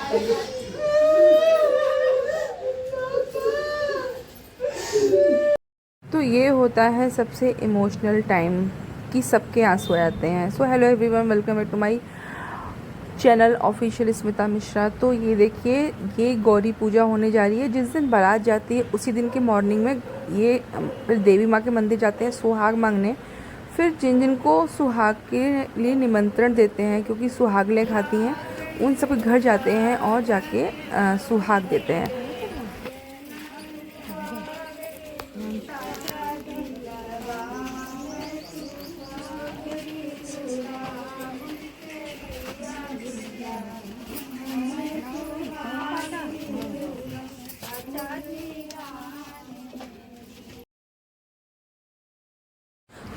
तो ये होता है सबसे इमोशनल टाइम कि सबके आंसू आ जाते हैं। So hello everyone, welcome back to my channel official Smita Mishra. तो ये देखिए, ये गौरी पूजा होने जा रही है। जिस दिन बारात जाती है उसी दिन के मॉर्निंग में ये फिर देवी माँ के मंदिर जाते हैं सुहाग मांगने। फिर जिन जिन को सुहाग के लिए निमंत्रण देते हैं, क्योंकि सुहागलें खाती हैं, उन सब के घर जाते हैं और जाके सुहाग देते हैं।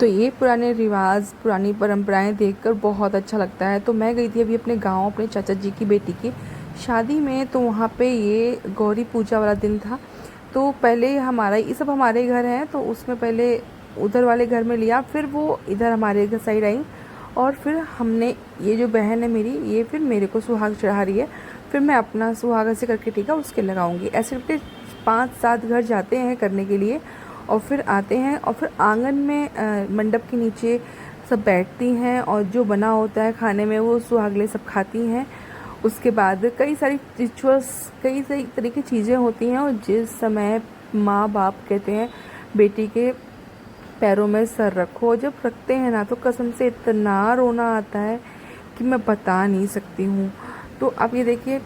तो ये पुराने रिवाज, पुरानी परंपराएं देखकर बहुत अच्छा लगता है। तो मैं गई थी अभी अपने गांव, अपने चाचा जी की बेटी की शादी में। तो वहाँ पे ये गौरी पूजा वाला दिन था। तो पहले हमारा ये सब हमारे घर हैं, तो उसमें पहले उधर वाले घर में लिया, फिर वो इधर हमारे घर साइड आई, और फिर हमने, ये जो बहन है मेरी, ये फिर मेरे को सुहाग चढ़ा रही है। फिर मैं अपना सुहाग ऐसे करके टीका उसके लगाऊंगी। ऐसे करके 5-7 घर जाते हैं करने के लिए, और फिर आते हैं, और फिर आंगन में मंडप के नीचे सब बैठती हैं, और जो बना होता है खाने में वो सुहागले सब खाती हैं। उसके बाद कई सारी रिचुअल्स, कई सारी तरह की चीज़ें होती हैं, और जिस समय माँ बाप कहते हैं बेटी के पैरों में सर रखो, जब रखते हैं ना तो कसम से इतना रोना आता है कि मैं बता नहीं सकती हूँ। तो अब ये देखिए,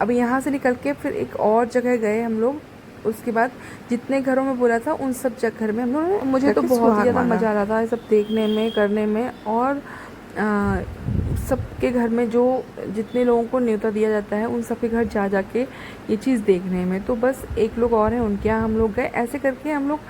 अब यहाँ से निकल के फिर एक और जगह गए हम लोग। उसके बाद जितने घरों में बोला था उन सब घर में हम लोग, मुझे तो बहुत ही ज़्यादा मज़ा आ रहा था ये सब देखने में, करने में। और सबके घर में जो जितने लोगों को न्योता दिया जाता है उन सबके घर जा जा के ये चीज़ देखने में। तो बस एक लोग और हैं, उनके यहाँ हम लोग गए। ऐसे करके हम लोग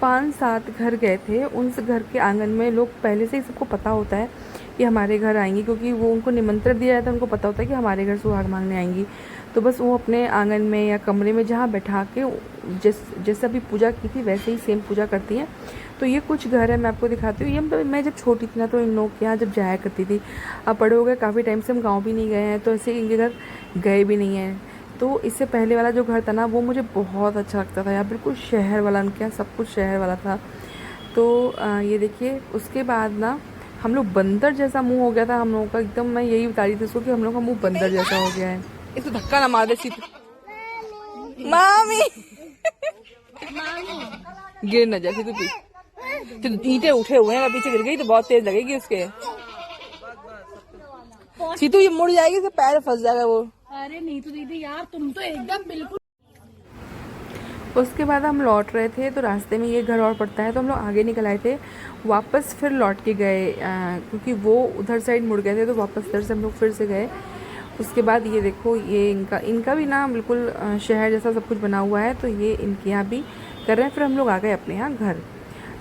5-7 घर गए थे। उन घर के आंगन में लोग पहले से ही सबको पता होता है कि हमारे घर आएंगी, क्योंकि वो उनको निमंत्रण दिया जाता है, उनको पता होता है कि हमारे घर सुहाग मांगने आएंगी। तो बस वो अपने आंगन में या कमरे में जहाँ बैठा के जैसे अभी पूजा की थी वैसे ही सेम पूजा करती हैं। तो ये कुछ घर है, मैं आपको दिखाती हूँ। ये मैं जब छोटी थी ना तो इन लोगों के यहाँ जब जाया करती थी। अब बड़े हो गए, काफ़ी टाइम से हम गाँव भी नहीं गए हैं, तो ऐसे इनके घर गए भी नहीं हैं। तो इससे पहले वाला जो घर था ना वो मुझे बहुत अच्छा लगता था यार, बिल्कुल शहर वाला, उनके यहाँ सब कुछ शहर वाला था। तो ये देखिए, उसके बाद ना हम लोग बंदर जैसा मुंह हो गया था हम लोगों का, एकदम। मैं यही बता रही थी उसको कि हम लोग का मुंह बंदर जैसा हो गया है। इसको धक्का ना मार दे सीधे, मामी गिर न जाए तू। तो ईंटें उठे हुए हैं, पीछे गिर गई तो बहुत तेज लगेगी उसके। सीतू ये मुड़ जाएगी, इसके पैर फंस जाएगा वो। अरे नहीं तो दीदी यार, तुम तो एकदम बिल्कुल। उसके बाद हम लौट रहे थे, तो रास्ते में ये घर और पड़ता है, तो हम लोग आगे निकल आए थे। वापस फिर लौट के गए, क्योंकि वो उधर साइड मुड़ गए थे, तो वापस इधर से हम लोग फिर से गए। उसके बाद ये देखो, ये इनका भी ना बिल्कुल शहर जैसा सब कुछ बना हुआ है, तो ये इनके यहाँ भी कर रहे हैं। फिर हम लोग आ गए अपने यहाँ घर।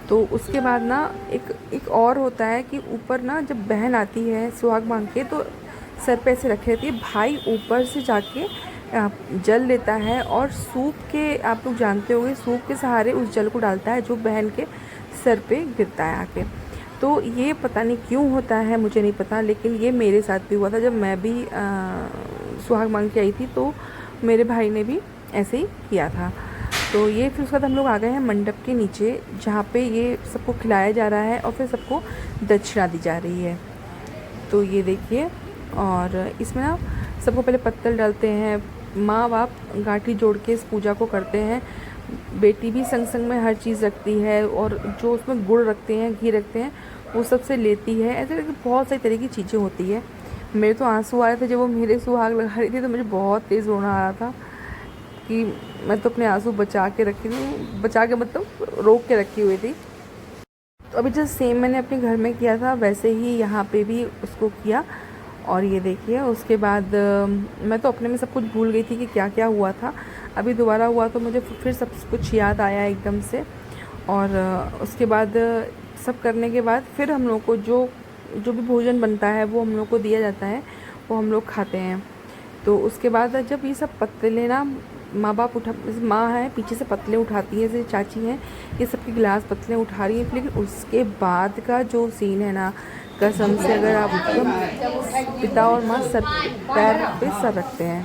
तो उसके बाद ना एक और होता है कि ऊपर ना जब बहन आती है सुहाग मांग के, तो सर पे ऐसे रखे रहती है, भाई ऊपर से जाके जल लेता है, और सूप के, आप लोग जानते होंगे, सूप के सहारे उस जल को डालता है जो बहन के सर पे गिरता है आके। तो ये पता नहीं क्यों होता है, मुझे नहीं पता, लेकिन ये मेरे साथ भी हुआ था। जब मैं भी सुहाग मांग के आई थी तो मेरे भाई ने भी ऐसे ही किया था। तो ये फिर उसके बाद हम लोग आ गए हैं मंडप के नीचे, जहाँ पे ये सबको खिलाया जा रहा है और फिर सबको दक्षिणा दी जा रही है। तो ये देखिए, और इसमें ना सबको पहले पत्तल डालते हैं, माँ बाप गांठी जोड़ के इस पूजा को करते हैं। बेटी भी संग संग में हर चीज़ रखती है, और जो उसमें गुड़ रखते हैं, घी रखते हैं, वो सबसे लेती है। ऐसे करके बहुत सारी तरह की चीज़ें होती है। मेरे तो आंसू आ रहे थे जब वो मेरे सुहाग लगा रही थी, तो मुझे बहुत तेज़ रोना आ रहा था कि मैं तो अपने आंसू बचा के रखी थी, बचा के मतलब रोक के रखी हुई थी। तो अभी जैसे सेम मैंने अपने घर में किया था वैसे ही यहाँ पे भी उसको किया। और ये देखिए, उसके बाद मैं तो अपने में सब कुछ भूल गई थी कि क्या क्या हुआ था। अभी दोबारा हुआ तो मुझे फिर सब कुछ याद आया एकदम से। और उसके बाद सब करने के बाद फिर हम लोग को जो जो भी भोजन बनता है वो हम लोग को दिया जाता है, वो हम लोग खाते हैं। तो उसके बाद जब ये सब पत्तलें ना माँ बाप उठा, माँ है पीछे से पतले उठाती है, जैसे चाची हैं ये सबके गिलास पतले उठा रही है, लेकिन उसके बाद का जो सीन है ना, कसम से अगर आप एकदम पिता और माँ सर पैर पे सर रखते हैं।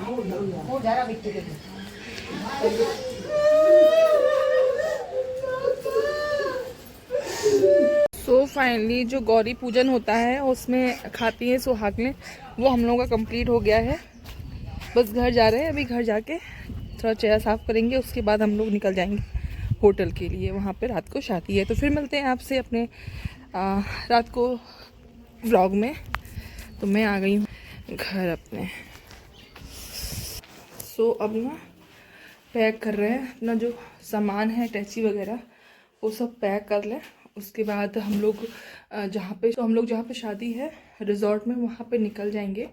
सो फाइनली जो गौरी पूजन होता है उसमें खाती हैं सुहागनें, वो हम लोगों का कंप्लीट हो गया है। बस घर जा रहे हैं, अभी घर जाके थोड़ा चेहरा साफ़ करेंगे, उसके बाद हम लोग निकल जाएंगे होटल के लिए, वहाँ पे रात को शादी है। तो फिर मिलते हैं आपसे अपने रात को व्लॉग में। तो मैं आ गई हूँ घर अपने। सो अब ना पैक कर रहे हैं अपना जो सामान है, अटैची वगैरह वो सब पैक कर लें। उसके बाद हम लोग जहाँ पे शादी है रिजॉर्ट में, वहाँ पे निकल जाएंगे।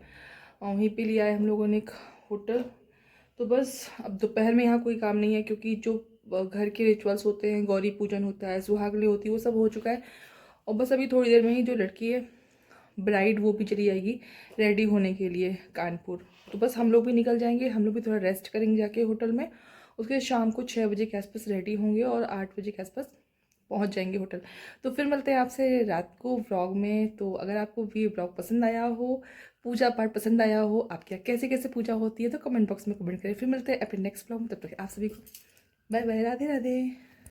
और वहीं पे लिया है हम लोगों ने एक होटल। तो बस अब दोपहर में यहाँ कोई काम नहीं है, क्योंकि जो घर के रिचुअल्स होते हैं, गौरी पूजन होता है, सुहागली होती है, वो सब हो चुका है। और बस अभी थोड़ी देर में ही जो लड़की है ब्राइड, वो भी चली जाएगी रेडी होने के लिए कानपुर। तो बस हम लोग भी निकल जाएंगे, हम लोग भी थोड़ा रेस्ट करेंगे जाके होटल में। उसके शाम को 6 बजे के आसपास रेडी होंगे और 8 बजे के आसपास पहुंच जाएंगे होटल। तो फिर मिलते हैं आपसे रात को व्लॉग में। तो अगर आपको ये व्लॉग पसंद आया हो, पूजा पाठ पसंद आया हो, आपके यहाँ कैसे कैसे पूजा होती है, तो कमेंट बॉक्स में कमेंट करें। फिर मिलते हैं अपने नेक्स्ट व्लॉग में, तब तक आप सभी को बाय बाय, राधे राधे।